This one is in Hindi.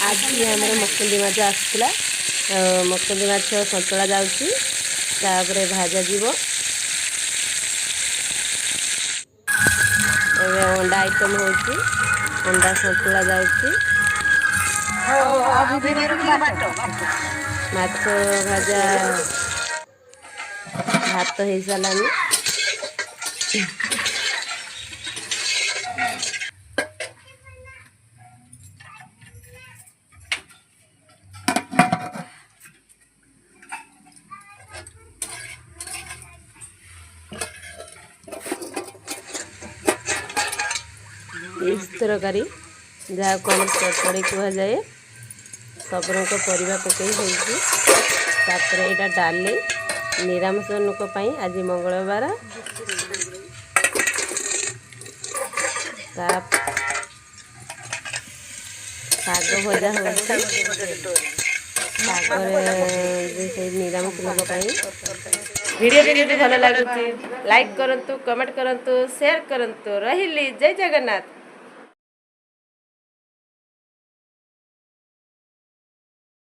आज आम मकुंदी माछ आसला मकुंदी माछ सतुला जाऊँगी भाजा जीव अंडा आइटम होची अंडा सतुला जाऊँगी माछ भाजा भात हो सारानी तरकारी जहाँ को आम चटड़ी कह जाए सब रंग परिवा पकई होपर यहाँ डाली निरामिष लोक आज मंगलवार शाग भजा हो निरामिष लोक वीडियो जदि भल लगुच लाइक करंतु कमेंट करंतु शेयर करंतु रहिली जय जगन्नाथ।